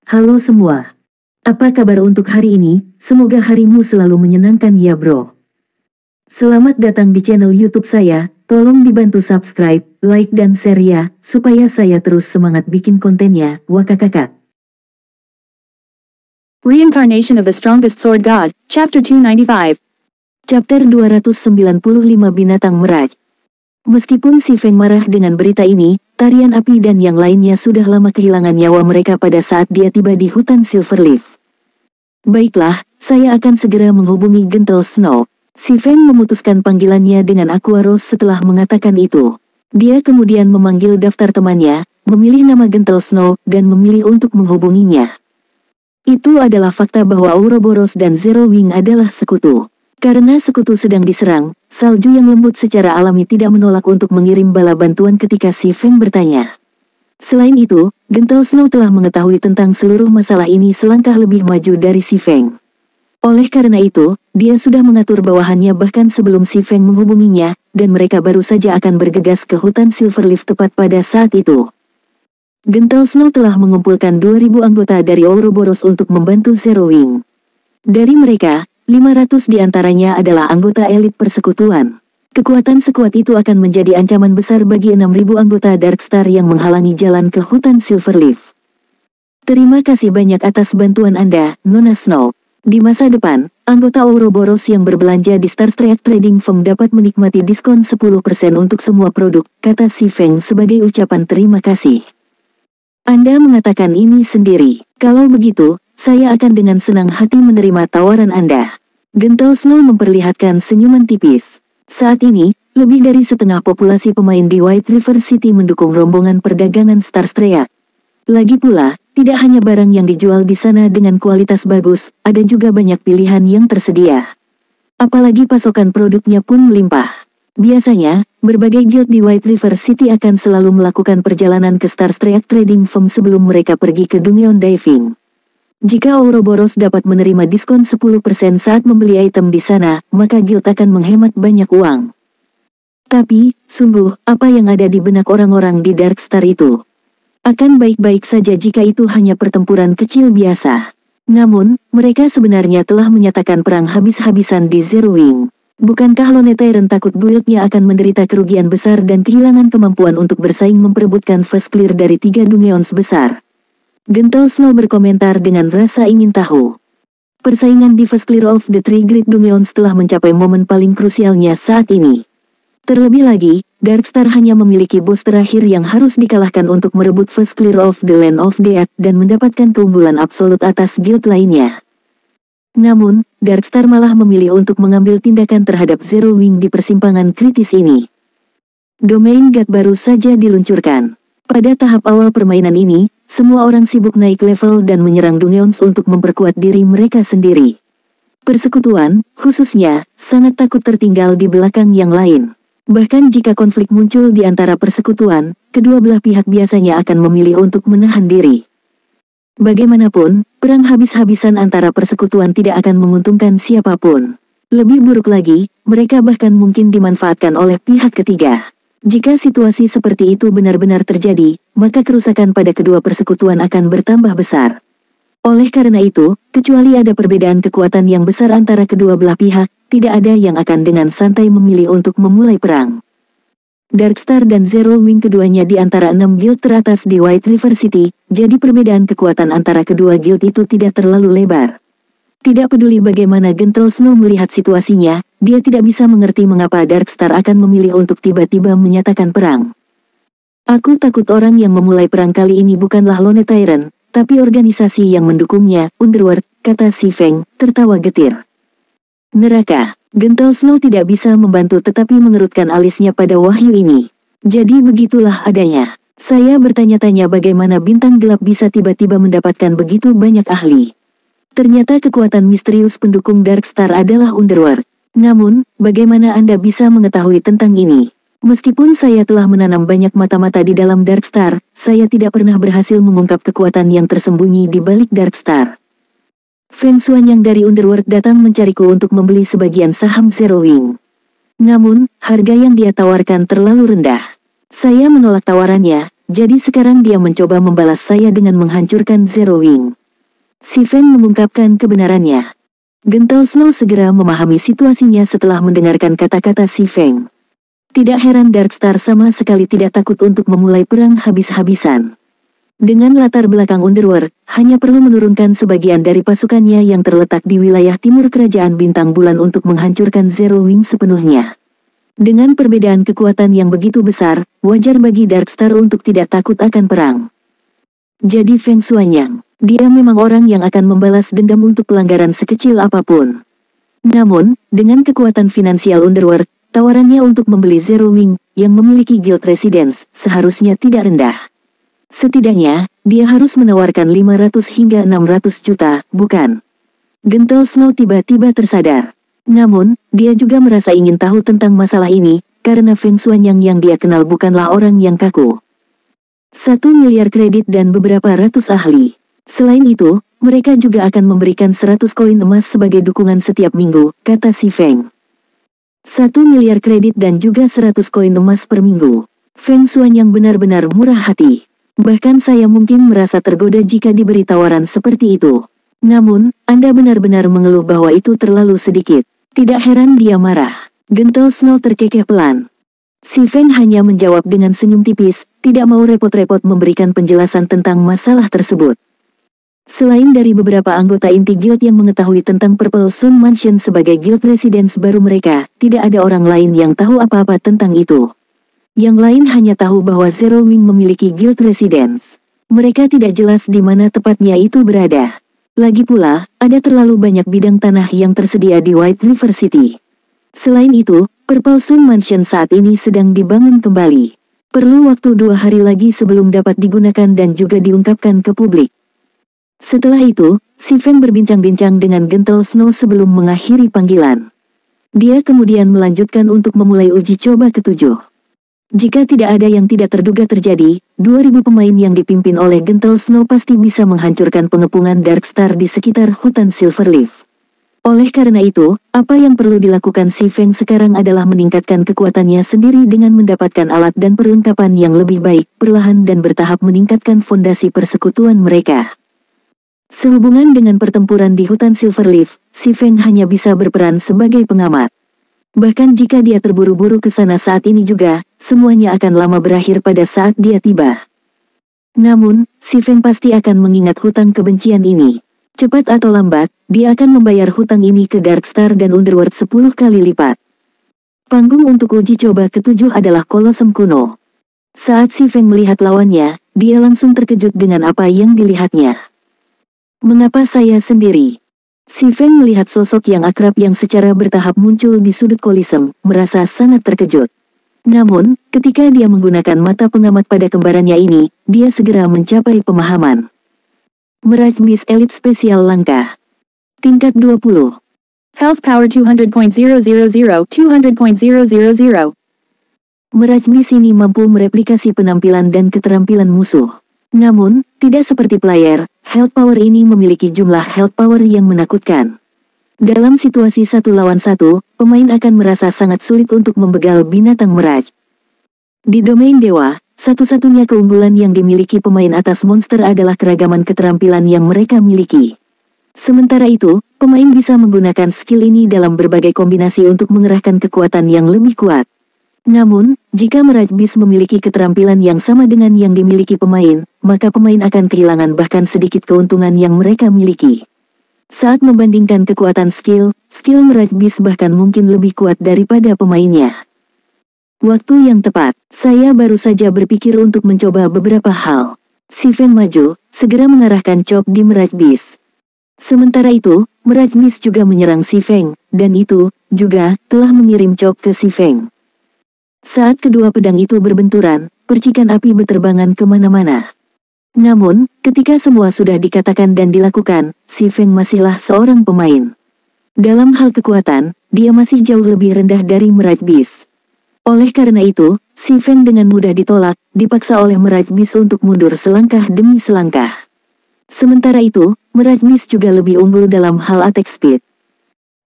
Halo semua. Apa kabar untuk hari ini? Semoga harimu selalu menyenangkan ya bro. Selamat datang di channel YouTube saya. Tolong dibantu subscribe, like dan share ya, supaya saya terus semangat bikin kontennya. Wakakakak. Reincarnation of the Strongest Sword God, Chapter 295. Chapter 295 Binatang Meraj. Meskipun si Feng marah dengan berita ini, Tarian Api dan yang lainnya sudah lama kehilangan nyawa mereka pada saat dia tiba di hutan Silverleaf. Baiklah, saya akan segera menghubungi Gentle Snow. Si Feng memutuskan panggilannya dengan Aqua Rose setelah mengatakan itu. Dia kemudian memanggil daftar temannya, memilih nama Gentle Snow, dan memilih untuk menghubunginya. Itu adalah fakta bahwa Ouroboros dan Zero Wing adalah sekutu. Karena sekutu sedang diserang, salju yang lembut secara alami tidak menolak untuk mengirim bala bantuan ketika si Feng bertanya. Selain itu, Gentle Snow telah mengetahui tentang seluruh masalah ini selangkah lebih maju dari si Feng. Oleh karena itu, dia sudah mengatur bawahannya bahkan sebelum si Feng menghubunginya, dan mereka baru saja akan bergegas ke hutan Silverleaf tepat pada saat itu. Gentle Snow telah mengumpulkan 2.000 anggota dari Ouroboros untuk membantu Zero Wing. Dari mereka, 500 di antaranya adalah anggota elit persekutuan. Kekuatan sekuat itu akan menjadi ancaman besar bagi 6.000 anggota Darkstar yang menghalangi jalan ke hutan Silverleaf. Terima kasih banyak atas bantuan Anda, Nona Snow. Di masa depan, anggota Ouroboros yang berbelanja di Starstreak Trading Firm dapat menikmati diskon 10% untuk semua produk, kata si Feng sebagai ucapan terima kasih. Anda mengatakan ini sendiri. Kalau begitu, saya akan dengan senang hati menerima tawaran Anda. Gentle Snow memperlihatkan senyuman tipis. Saat ini, lebih dari setengah populasi pemain di White River City mendukung rombongan perdagangan Starstreak. Lagi pula, tidak hanya barang yang dijual di sana dengan kualitas bagus, ada juga banyak pilihan yang tersedia. Apalagi pasokan produknya pun melimpah. Biasanya, berbagai guild di White River City akan selalu melakukan perjalanan ke Starstreak Trading Firm sebelum mereka pergi ke Dungeon Diving. Jika Ouroboros dapat menerima diskon 10% saat membeli item di sana, maka guild akan menghemat banyak uang. Tapi, sungguh, apa yang ada di benak orang-orang di Darkstar itu? Akan baik-baik saja jika itu hanya pertempuran kecil biasa. Namun, mereka sebenarnya telah menyatakan perang habis-habisan di Zero Wing. Bukankah Lone Tyrant takut guildnya akan menderita kerugian besar dan kehilangan kemampuan untuk bersaing memperebutkan First Clear dari 3 Dungeons besar? Gentle Snow berkomentar dengan rasa ingin tahu. Persaingan di First Clear of the Three Great Dungeons telah mencapai momen paling krusialnya saat ini. Terlebih lagi, Darkstar hanya memiliki bos terakhir yang harus dikalahkan untuk merebut First Clear of the Land of Death dan mendapatkan keunggulan absolut atas guild lainnya. Namun, Darkstar malah memilih untuk mengambil tindakan terhadap Zero Wing di persimpangan kritis ini. Domain God baru saja diluncurkan. Pada tahap awal permainan ini, semua orang sibuk naik level dan menyerang Dungeons untuk memperkuat diri mereka sendiri. Persekutuan, khususnya, sangat takut tertinggal di belakang yang lain. Bahkan jika konflik muncul di antara persekutuan, kedua belah pihak biasanya akan memilih untuk menahan diri. Bagaimanapun, perang habis-habisan antara persekutuan tidak akan menguntungkan siapapun. Lebih buruk lagi, mereka bahkan mungkin dimanfaatkan oleh pihak ketiga. Jika situasi seperti itu benar-benar terjadi, maka kerusakan pada kedua persekutuan akan bertambah besar. Oleh karena itu, kecuali ada perbedaan kekuatan yang besar antara kedua belah pihak, tidak ada yang akan dengan santai memilih untuk memulai perang. Darkstar dan Zero Wing keduanya di antara 6 guild teratas di White River City, jadi perbedaan kekuatan antara kedua guild itu tidak terlalu lebar. Tidak peduli bagaimana Gentle Snow melihat situasinya, dia tidak bisa mengerti mengapa Darkstar akan memilih untuk tiba-tiba menyatakan perang. Aku takut orang yang memulai perang kali ini bukanlah Lone Tyrant, tapi organisasi yang mendukungnya, Underworld, kata si Feng, tertawa getir. Neraka. Gentle Snow tidak bisa membantu tetapi mengerutkan alisnya pada wahyu ini. Jadi begitulah adanya. Saya bertanya-tanya bagaimana bintang gelap bisa tiba-tiba mendapatkan begitu banyak ahli. Ternyata kekuatan misterius pendukung Darkstar adalah Underworld. Namun, bagaimana Anda bisa mengetahui tentang ini? Meskipun saya telah menanam banyak mata-mata di dalam Darkstar, saya tidak pernah berhasil mengungkap kekuatan yang tersembunyi di balik Darkstar. Feng Xuan yang dari Underworld datang mencariku untuk membeli sebagian saham Zero Wing. Namun, harga yang dia tawarkan terlalu rendah. Saya menolak tawarannya, jadi sekarang dia mencoba membalas saya dengan menghancurkan Zero Wing. Si Feng mengungkapkan kebenarannya. Gentle Snow segera memahami situasinya setelah mendengarkan kata-kata si Feng. Tidak heran Darkstar sama sekali tidak takut untuk memulai perang habis-habisan. Dengan latar belakang Underworld, hanya perlu menurunkan sebagian dari pasukannya yang terletak di wilayah timur kerajaan Bintang Bulan untuk menghancurkan Zero Wing sepenuhnya. Dengan perbedaan kekuatan yang begitu besar, wajar bagi Darkstar untuk tidak takut akan perang. Jadi Feng Xuanyang, dia memang orang yang akan membalas dendam untuk pelanggaran sekecil apapun. Namun, dengan kekuatan finansial Underworld, tawarannya untuk membeli Zero Wing, yang memiliki Guild Residence, seharusnya tidak rendah. Setidaknya, dia harus menawarkan 500 hingga 600 juta, bukan? Gentle Snow tiba-tiba tersadar. Namun, dia juga merasa ingin tahu tentang masalah ini, karena Feng Xuanyang yang dia kenal bukanlah orang yang kaku. 1 miliar kredit dan beberapa ratus ahli. Selain itu, mereka juga akan memberikan 100 koin emas sebagai dukungan setiap minggu, kata si Feng. 1 miliar kredit dan juga 100 koin emas per minggu. Feng Xuanyang benar-benar murah hati. Bahkan saya mungkin merasa tergoda jika diberi tawaran seperti itu. Namun, Anda benar-benar mengeluh bahwa itu terlalu sedikit. Tidak heran dia marah. Gentle Snow terkekeh pelan. Si Feng hanya menjawab dengan senyum tipis, tidak mau repot-repot memberikan penjelasan tentang masalah tersebut. Selain dari beberapa anggota inti guild yang mengetahui tentang Purple Sun Mansion sebagai guild residence baru mereka, tidak ada orang lain yang tahu apa-apa tentang itu. Yang lain hanya tahu bahwa Zero Wing memiliki guild residence. Mereka tidak jelas di mana tepatnya itu berada. Lagi pula, ada terlalu banyak bidang tanah yang tersedia di White River City. Selain itu, Purple Sun Mansion saat ini sedang dibangun kembali. Perlu waktu 2 hari lagi sebelum dapat digunakan dan juga diungkapkan ke publik. Setelah itu, si Feng berbincang-bincang dengan Gentle Snow sebelum mengakhiri panggilan. Dia kemudian melanjutkan untuk memulai uji coba ke-7. Jika tidak ada yang tidak terduga terjadi, 2000 pemain yang dipimpin oleh Gentle Snow pasti bisa menghancurkan pengepungan Darkstar di sekitar hutan Silverleaf. Oleh karena itu, apa yang perlu dilakukan si Feng sekarang adalah meningkatkan kekuatannya sendiri dengan mendapatkan alat dan perlengkapan yang lebih baik, perlahan dan bertahap meningkatkan fondasi persekutuan mereka. Sehubungan dengan pertempuran di hutan Silverleaf, si Feng hanya bisa berperan sebagai pengamat. Bahkan jika dia terburu-buru ke sana saat ini juga, semuanya akan lama berakhir pada saat dia tiba. Namun, si Feng pasti akan mengingat hutang kebencian ini. Cepat atau lambat, dia akan membayar hutang ini ke Darkstar dan Underworld 10 kali lipat. Panggung untuk uji coba ke-7 adalah Kolosem kuno. Saat si Feng melihat lawannya, dia langsung terkejut dengan apa yang dilihatnya. Mengapa saya sendiri? Si Feng melihat sosok yang akrab yang secara bertahap muncul di sudut Kolosem, merasa sangat terkejut. Namun, ketika dia menggunakan mata pengamat pada kembarannya ini, dia segera mencapai pemahaman. Mirage Beast Elite Spesial Langka. Tingkat 20. Health power 200.000, 200.000. Mirage Beast ini mampu mereplikasi penampilan dan keterampilan musuh. Namun, tidak seperti player, health power ini memiliki jumlah health power yang menakutkan. Dalam situasi 1 lawan 1, pemain akan merasa sangat sulit untuk membegal binatang Mirage. Di domain dewa, satu-satunya keunggulan yang dimiliki pemain atas monster adalah keragaman keterampilan yang mereka miliki. Sementara itu, pemain bisa menggunakan skill ini dalam berbagai kombinasi untuk mengerahkan kekuatan yang lebih kuat. Namun, jika Mirage Beast memiliki keterampilan yang sama dengan yang dimiliki pemain, maka pemain akan kehilangan bahkan sedikit keuntungan yang mereka miliki. Saat membandingkan kekuatan skill Mirage Beast bahkan mungkin lebih kuat daripada pemainnya. Waktu yang tepat, saya baru saja berpikir untuk mencoba beberapa hal. Si Feng maju, segera mengarahkan chop di Mirage Beast. Sementara itu, Mirage Beast juga menyerang si Feng, dan itu, juga, telah mengirim chop ke si Feng. Saat kedua pedang itu berbenturan, percikan api berterbangan kemana-mana. Namun, ketika semua sudah dikatakan dan dilakukan, si Feng masihlah seorang pemain. Dalam hal kekuatan, dia masih jauh lebih rendah dari Mirage Beast. Oleh karena itu, si Feng dengan mudah ditolak, dipaksa oleh Mirage Beast untuk mundur selangkah demi selangkah. Sementara itu, Mirage Beast juga lebih unggul dalam hal attack speed.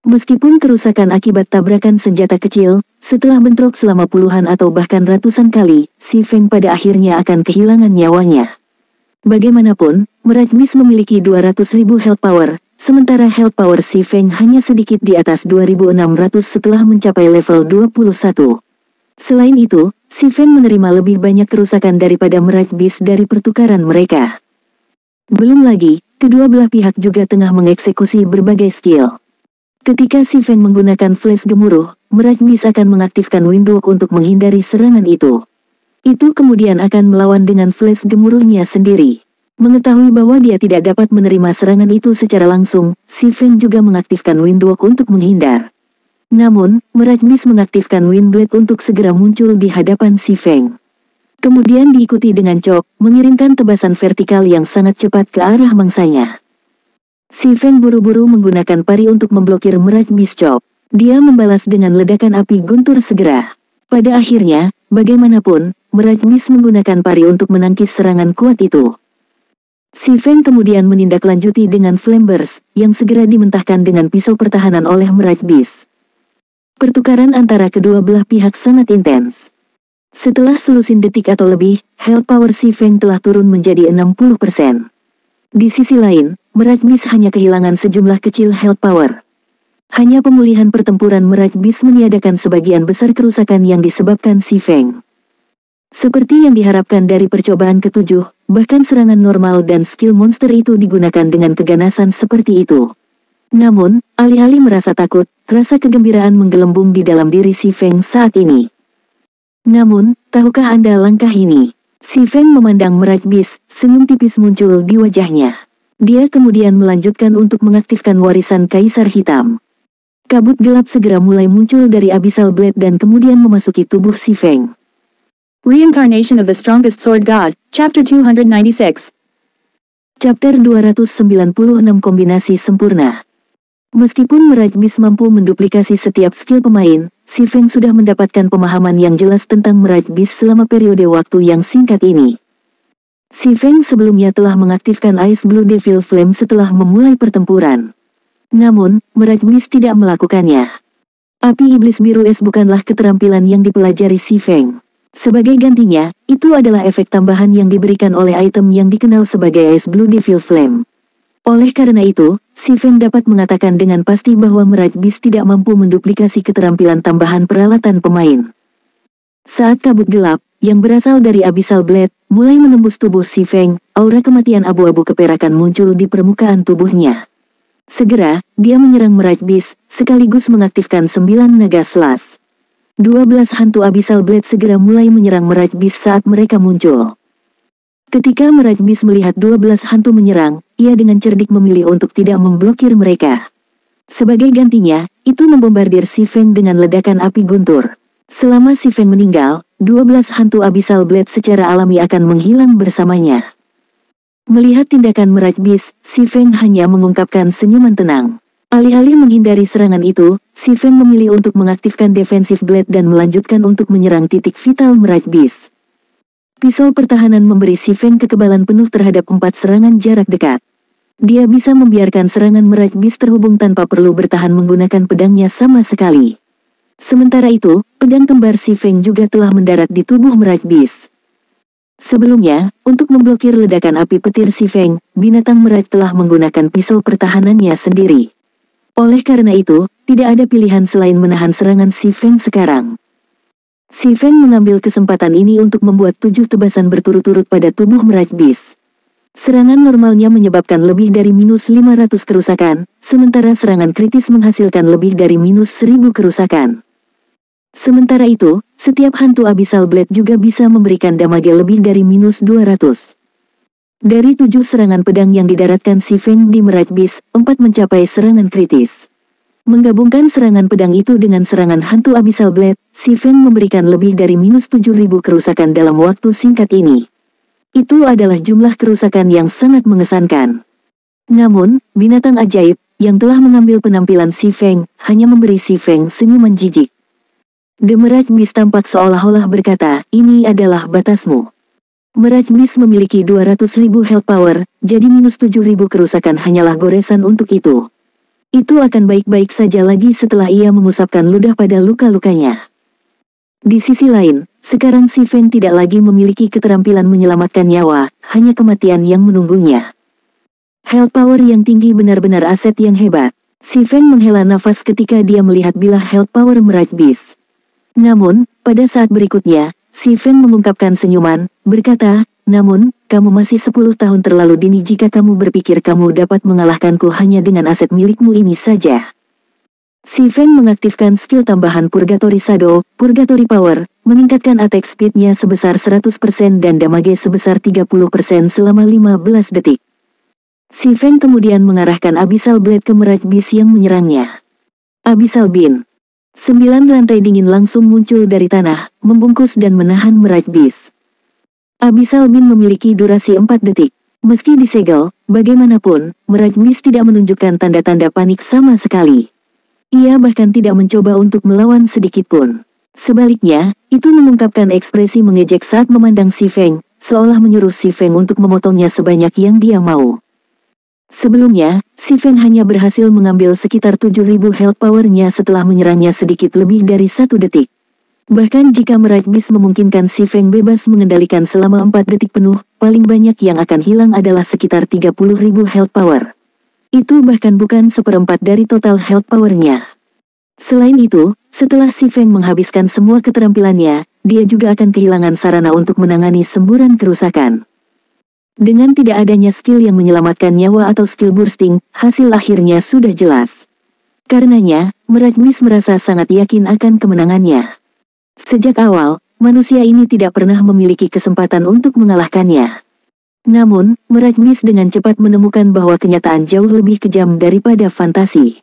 Meskipun kerusakan akibat tabrakan senjata kecil, setelah bentrok selama puluhan atau bahkan ratusan kali, si Feng pada akhirnya akan kehilangan nyawanya. Bagaimanapun, Mirage Beast memiliki 200.000 health power, sementara health power si Feng hanya sedikit di atas 2.600 setelah mencapai level 21. Selain itu, si Feng menerima lebih banyak kerusakan daripada Mirage Beast dari pertukaran mereka. Belum lagi, kedua belah pihak juga tengah mengeksekusi berbagai skill. Ketika si Feng menggunakan flash gemuruh, Mirage Beast akan mengaktifkan Windwalk untuk menghindari serangan itu. Itu kemudian akan melawan dengan flash gemuruhnya sendiri. Mengetahui bahwa dia tidak dapat menerima serangan itu secara langsung, si Feng juga mengaktifkan Windwalk untuk menghindar. Namun, Mirage Beast mengaktifkan Windblade untuk segera muncul di hadapan si Feng. Kemudian diikuti dengan chop, mengirimkan tebasan vertikal yang sangat cepat ke arah mangsanya. Si Feng buru-buru menggunakan pari untuk memblokir Mirage Beast chop. Dia membalas dengan ledakan api guntur segera. Pada akhirnya, bagaimanapun, Mirage Beast menggunakan pari untuk menangkis serangan kuat itu. Si Feng kemudian menindaklanjuti dengan Flame Burst, yang segera dimentahkan dengan pisau pertahanan oleh Mirage Beast. Pertukaran antara kedua belah pihak sangat intens. Setelah selusin detik atau lebih, health power si Feng telah turun menjadi 60%. Di sisi lain, Mirage Beast hanya kehilangan sejumlah kecil health power. Hanya pemulihan pertempuran Mirage Beast meniadakan sebagian besar kerusakan yang disebabkan si Feng. Seperti yang diharapkan dari percobaan ketujuh, bahkan serangan normal dan skill monster itu digunakan dengan keganasan seperti itu. Namun, alih-alih merasa takut, rasa kegembiraan menggelembung di dalam diri si Feng saat ini. Namun, tahukah Anda langkah ini? Si Feng memandang Mirage Beast, senyum tipis muncul di wajahnya. Dia kemudian melanjutkan untuk mengaktifkan warisan Kaisar Hitam. Kabut gelap segera mulai muncul dari Abyssal Blade dan kemudian memasuki tubuh si Feng. Reincarnation of the Strongest Sword God, Chapter 296. Chapter 296 Kombinasi Sempurna. Meskipun Mirage Beast mampu menduplikasi setiap skill pemain, si Feng sudah mendapatkan pemahaman yang jelas tentang Mirage Beast selama periode waktu yang singkat ini. Si Feng sebelumnya telah mengaktifkan Ice Blue Devil Flame setelah memulai pertempuran. Namun, Mirage Beast tidak melakukannya. Api Iblis Biru Es bukanlah keterampilan yang dipelajari si Feng. Sebagai gantinya, itu adalah efek tambahan yang diberikan oleh item yang dikenal sebagai Ice Blue Devil Flame. Oleh karena itu, si Feng dapat mengatakan dengan pasti bahwa Mirage Beast tidak mampu menduplikasi keterampilan tambahan peralatan pemain. Saat kabut gelap, yang berasal dari Abyssal Blade, mulai menembus tubuh si Feng, aura kematian abu-abu keperakan muncul di permukaan tubuhnya. Segera, dia menyerang Mirage Beast, sekaligus mengaktifkan 9 naga slash. 12 hantu Abyssal Blade segera mulai menyerang Mirage Beast saat mereka muncul. Ketika Mirage Beast melihat 12 hantu menyerang, ia dengan cerdik memilih untuk tidak memblokir mereka. Sebagai gantinya, itu membombardir si Feng dengan ledakan api guntur. Selama si Feng meninggal, 12 hantu Abyssal Blade secara alami akan menghilang bersamanya. Melihat tindakan Mirage Beast, si Feng hanya mengungkapkan senyuman tenang. Alih-alih menghindari serangan itu, si Feng memilih untuk mengaktifkan Defensive Blade dan melanjutkan untuk menyerang titik vital Mirage Beast. Pisau pertahanan memberi si Feng kekebalan penuh terhadap 4 serangan jarak dekat. Dia bisa membiarkan serangan Mirage Beast terhubung tanpa perlu bertahan menggunakan pedangnya sama sekali. Sementara itu, pedang kembar si Feng juga telah mendarat di tubuh Mirage Beast. Sebelumnya, untuk memblokir ledakan api petir si Feng, binatang Mirage telah menggunakan pisau pertahanannya sendiri. Oleh karena itu, tidak ada pilihan selain menahan serangan si Feng sekarang. Si Feng mengambil kesempatan ini untuk membuat 7 tebasan berturut-turut pada tubuh Mirage Beast. Serangan normalnya menyebabkan lebih dari minus 500 kerusakan, sementara serangan kritis menghasilkan lebih dari minus 1000 kerusakan. Sementara itu, setiap hantu Abyssal Blade juga bisa memberikan damage lebih dari minus 200. Dari 7 serangan pedang yang didaratkan si Feng di Mirage Beast, 4 mencapai serangan kritis. Menggabungkan serangan pedang itu dengan serangan hantu Abyssal Blade, si Feng memberikan lebih dari minus 7000 kerusakan dalam waktu singkat ini. Itu adalah jumlah kerusakan yang sangat mengesankan. Namun, binatang ajaib, yang telah mengambil penampilan si Feng, hanya memberi si Feng senyuman jijik. The Mirage Beast tampak seolah-olah berkata, ini adalah batasmu. Mirage Beast memiliki 200.000 health power, jadi minus 7.000 kerusakan hanyalah goresan untuk itu. Itu akan baik-baik saja lagi setelah ia mengusapkan ludah pada luka-lukanya. Di sisi lain, sekarang si Feng tidak lagi memiliki keterampilan menyelamatkan nyawa, hanya kematian yang menunggunya. Health power yang tinggi benar-benar aset yang hebat. Si Feng menghela nafas ketika dia melihat bilah health power Mirage Beast. Namun, pada saat berikutnya, si Feng mengungkapkan senyuman, berkata, namun, kamu masih 10 tahun terlalu dini jika kamu berpikir kamu dapat mengalahkanku hanya dengan aset milikmu ini saja. Si Feng mengaktifkan skill tambahan Purgatory Shadow, Purgatory Power, meningkatkan attack speed-nya sebesar 100% dan damage sebesar 30% selama 15 detik. Si Feng kemudian mengarahkan Abyssal Blade ke Mirage Beast yang menyerangnya. Abyssal Beam. 9 rantai dingin langsung muncul dari tanah, membungkus dan menahan Mirage Beast. Abyssal Beam memiliki durasi 4 detik. Meski disegel, bagaimanapun, Mirage Beast tidak menunjukkan tanda-tanda panik sama sekali. Ia bahkan tidak mencoba untuk melawan sedikitpun. Sebaliknya, itu mengungkapkan ekspresi mengejek saat memandang si Feng, seolah menyuruh si Feng untuk memotongnya sebanyak yang dia mau. Sebelumnya, si Feng hanya berhasil mengambil sekitar 7.000 health power-nya setelah menyerangnya sedikit lebih dari 1 detik. Bahkan jika Mirage Beast memungkinkan si Feng bebas mengendalikan selama 4 detik penuh, paling banyak yang akan hilang adalah sekitar 30.000 health power. Itu bahkan bukan seperempat dari total health power-nya. Selain itu, setelah si Feng menghabiskan semua keterampilannya, dia juga akan kehilangan sarana untuk menangani semburan kerusakan. Dengan tidak adanya skill yang menyelamatkan nyawa atau skill bursting, hasil akhirnya sudah jelas. Karenanya, Mirage Beast merasa sangat yakin akan kemenangannya. Sejak awal, manusia ini tidak pernah memiliki kesempatan untuk mengalahkannya. Namun, Mirage Beast dengan cepat menemukan bahwa kenyataan jauh lebih kejam daripada fantasi.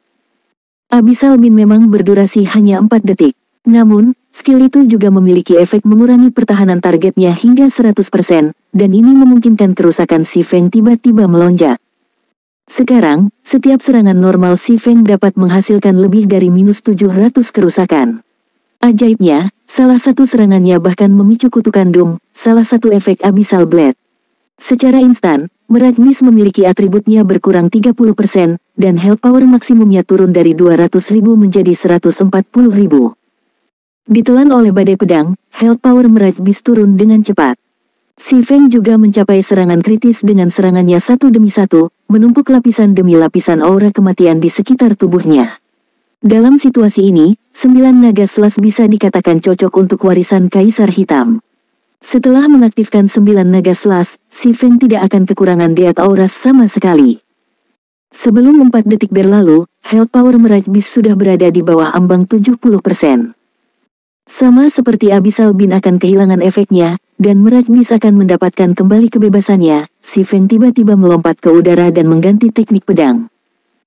Abyssal Beam memang berdurasi hanya 4 detik. Namun, skill itu juga memiliki efek mengurangi pertahanan targetnya hingga 100%, dan ini memungkinkan kerusakan si Feng tiba-tiba melonjak. Sekarang, setiap serangan normal si Feng dapat menghasilkan lebih dari -700 kerusakan. Ajaibnya, salah satu serangannya bahkan memicu kutukan Doom, salah satu efek Abyssal Blade. Secara instan, Mirage Beast memiliki atributnya berkurang 30%, dan health power maksimumnya turun dari 200.000 menjadi 140.000. Ditelan oleh badai pedang, health power Mirage Beast turun dengan cepat. Si Feng juga mencapai serangan kritis dengan serangannya satu demi satu, menumpuk lapisan demi lapisan aura kematian di sekitar tubuhnya. Dalam situasi ini, 9 naga selas bisa dikatakan cocok untuk warisan Kaisar Hitam. Setelah mengaktifkan 9 naga selas, si Feng tidak akan kekurangan Death Aura sama sekali. Sebelum 4 detik berlalu, health power Mirage Beast sudah berada di bawah ambang 70%. Sama seperti Abyssal Beam akan kehilangan efeknya, dan Mirage Beast akan mendapatkan kembali kebebasannya, si Feng tiba-tiba melompat ke udara dan mengganti teknik pedang.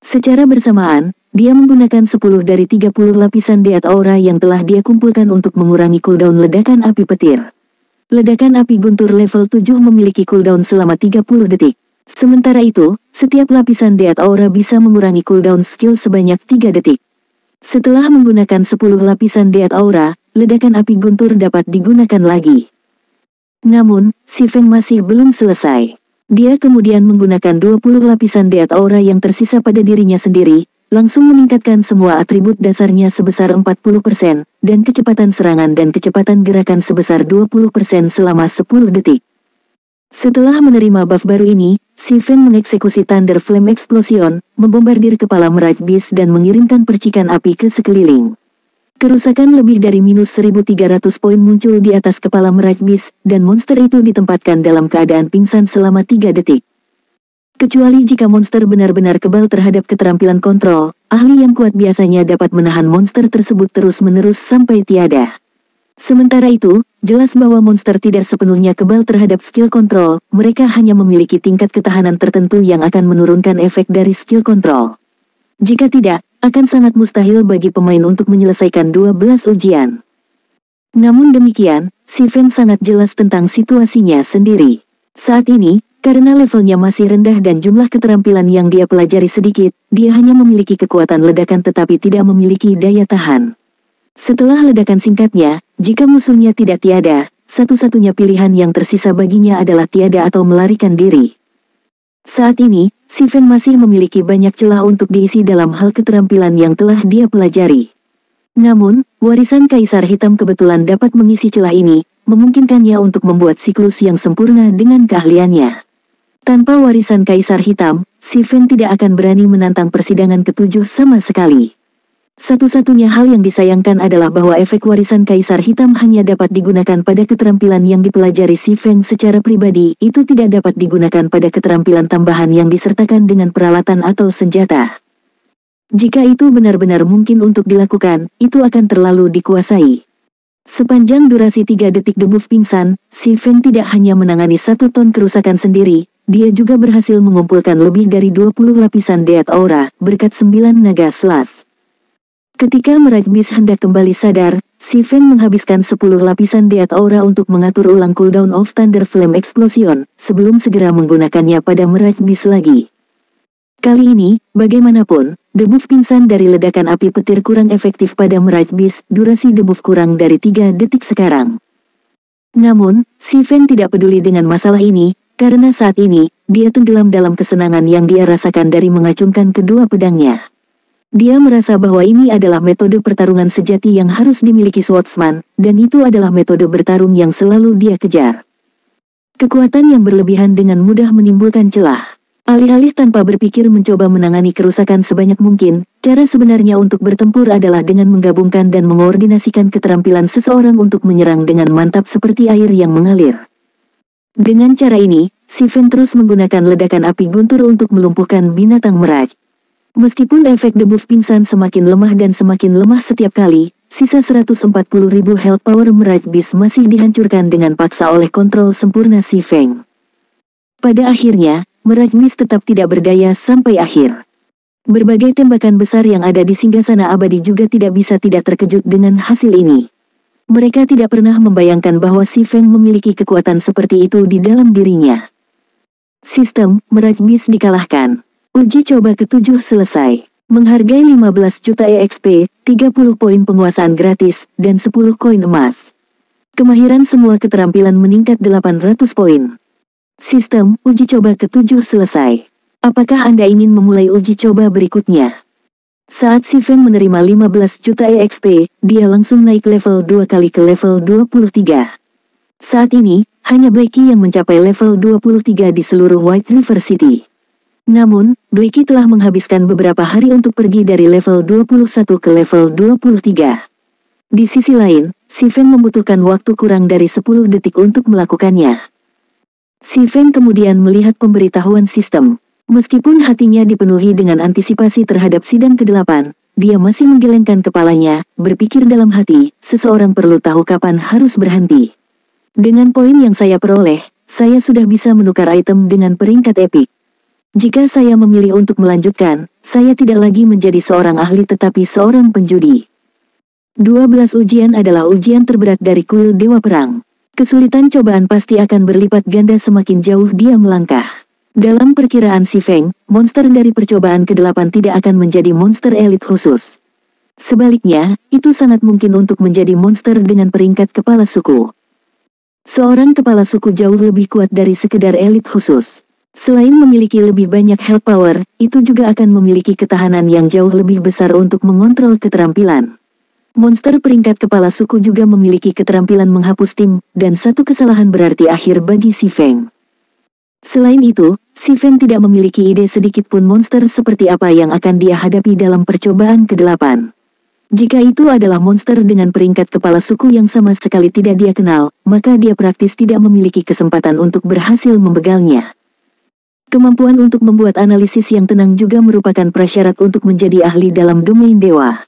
Secara bersamaan, dia menggunakan 10 dari 30 lapisan Death Aura yang telah dia kumpulkan untuk mengurangi cooldown ledakan api petir. Ledakan api guntur level 7 memiliki cooldown selama 30 detik. Sementara itu, setiap lapisan Death Aura bisa mengurangi cooldown skill sebanyak 3 detik. Setelah menggunakan 10 lapisan Death Aura, ledakan api guntur dapat digunakan lagi. Namun, si Feng masih belum selesai. Dia kemudian menggunakan 20 lapisan Death Aura yang tersisa pada dirinya sendiri, langsung meningkatkan semua atribut dasarnya sebesar 40%, dan kecepatan serangan dan kecepatan gerakan sebesar 20% selama 10 detik. Setelah menerima buff baru ini, si Feng mengeksekusi Thunder Flame Explosion, membombardir kepala Mirage Beast dan mengirimkan percikan api ke sekeliling. Kerusakan lebih dari -1.300 poin muncul di atas kepala Mirage Beast, dan monster itu ditempatkan dalam keadaan pingsan selama 3 detik. Kecuali jika monster benar-benar kebal terhadap keterampilan kontrol, ahli yang kuat biasanya dapat menahan monster tersebut terus-menerus sampai tiada. Sementara itu, jelas bahwa monster tidak sepenuhnya kebal terhadap skill kontrol, mereka hanya memiliki tingkat ketahanan tertentu yang akan menurunkan efek dari skill kontrol. Jika tidak, akan sangat mustahil bagi pemain untuk menyelesaikan 12 ujian. Namun demikian, si Feng sangat jelas tentang situasinya sendiri. Saat ini, karena levelnya masih rendah dan jumlah keterampilan yang dia pelajari sedikit, dia hanya memiliki kekuatan ledakan tetapi tidak memiliki daya tahan. Setelah ledakan singkatnya, jika musuhnya tidak tiada, satu-satunya pilihan yang tersisa baginya adalah tiada atau melarikan diri. Saat ini, si Feng masih memiliki banyak celah untuk diisi dalam hal keterampilan yang telah dia pelajari. Namun, warisan Kaisar Hitam kebetulan dapat mengisi celah ini, memungkinkannya untuk membuat siklus yang sempurna dengan keahliannya. Tanpa warisan Kaisar Hitam, si Feng tidak akan berani menantang persidangan ketujuh sama sekali. Satu-satunya hal yang disayangkan adalah bahwa efek warisan Kaisar Hitam hanya dapat digunakan pada keterampilan yang dipelajari si Feng secara pribadi, itu tidak dapat digunakan pada keterampilan tambahan yang disertakan dengan peralatan atau senjata. Jika itu benar-benar mungkin untuk dilakukan, itu akan terlalu dikuasai. Sepanjang durasi 3 detik debuff pingsan, si Feng tidak hanya menangani 1 ton kerusakan sendiri, dia juga berhasil mengumpulkan lebih dari 20 lapisan Death Aura, berkat 9 naga slash. Ketika Mirage Beast hendak kembali sadar, si Feng menghabiskan 10 lapisan Death Aura untuk mengatur ulang cooldown of Thunder Flame Explosion, sebelum segera menggunakannya pada Mirage Beast lagi. Kali ini, bagaimanapun, debuff pingsan dari ledakan api petir kurang efektif pada Mirage Beast, durasi debuff kurang dari 3 detik sekarang. Namun, si Feng tidak peduli dengan masalah ini, karena saat ini, dia tenggelam dalam kesenangan yang dia rasakan dari mengacungkan kedua pedangnya. Dia merasa bahwa ini adalah metode pertarungan sejati yang harus dimiliki swordsman, dan itu adalah metode bertarung yang selalu dia kejar. Kekuatan yang berlebihan dengan mudah menimbulkan celah. Alih-alih tanpa berpikir mencoba menangani kerusakan sebanyak mungkin, cara sebenarnya untuk bertempur adalah dengan menggabungkan dan mengoordinasikan keterampilan seseorang untuk menyerang dengan mantap seperti air yang mengalir. Dengan cara ini, si Feng terus menggunakan ledakan api guntur untuk melumpuhkan binatang Mirage. Meskipun efek debuff pingsan semakin lemah dan semakin lemah setiap kali, sisa 140.000 health power Mirage Beast masih dihancurkan dengan paksa oleh kontrol sempurna si Feng. Pada akhirnya, Mirage Beast tetap tidak berdaya sampai akhir. Berbagai tembakan besar yang ada di singgasana abadi juga tidak bisa tidak terkejut dengan hasil ini. Mereka tidak pernah membayangkan bahwa si Feng memiliki kekuatan seperti itu di dalam dirinya. Sistem Mirage Beast dikalahkan. Uji coba ke-7 selesai. Menghargai 15 juta EXP, 30 poin penguasaan gratis, dan 10 koin emas. Kemahiran semua keterampilan meningkat 800 poin. Sistem uji coba ke-7 selesai. Apakah Anda ingin memulai uji coba berikutnya? Saat si Feng menerima 15 juta EXP, dia langsung naik level 2 kali ke level 23. Saat ini, hanya Blackie yang mencapai level 23 di seluruh White River City. Namun, Blackie telah menghabiskan beberapa hari untuk pergi dari level 21 ke level 23. Di sisi lain, si Feng membutuhkan waktu kurang dari 10 detik untuk melakukannya. Si Feng kemudian melihat pemberitahuan sistem. Meskipun hatinya dipenuhi dengan antisipasi terhadap sidang ke-8, dia masih menggelengkan kepalanya, berpikir dalam hati, seseorang perlu tahu kapan harus berhenti. Dengan poin yang saya peroleh, saya sudah bisa menukar item dengan peringkat epik. Jika saya memilih untuk melanjutkan, saya tidak lagi menjadi seorang ahli tetapi seorang penjudi. 12 ujian adalah ujian terberat dari kuil Dewa Perang. Kesulitan cobaan pasti akan berlipat ganda semakin jauh dia melangkah. Dalam perkiraan si Feng, monster dari percobaan ke-8 tidak akan menjadi monster elit khusus. Sebaliknya, itu sangat mungkin untuk menjadi monster dengan peringkat kepala suku. Seorang kepala suku jauh lebih kuat dari sekedar elit khusus. Selain memiliki lebih banyak health power, itu juga akan memiliki ketahanan yang jauh lebih besar untuk mengontrol keterampilan. Monster peringkat kepala suku juga memiliki keterampilan menghapus tim, dan satu kesalahan berarti akhir bagi si Feng. Selain itu, si Feng tidak memiliki ide sedikitpun monster seperti apa yang akan dia hadapi dalam percobaan ke-8. Jika itu adalah monster dengan peringkat kepala suku yang sama sekali tidak dia kenal, maka dia praktis tidak memiliki kesempatan untuk berhasil membegalnya. Kemampuan untuk membuat analisis yang tenang juga merupakan prasyarat untuk menjadi ahli dalam domain dewa.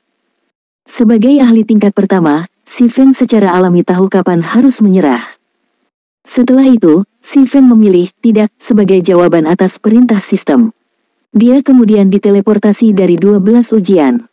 Sebagai ahli tingkat pertama, si Feng secara alami tahu kapan harus menyerah. Setelah itu, si Feng memilih tidak sebagai jawaban atas perintah sistem. Dia kemudian diteleportasi dari 12 ujian.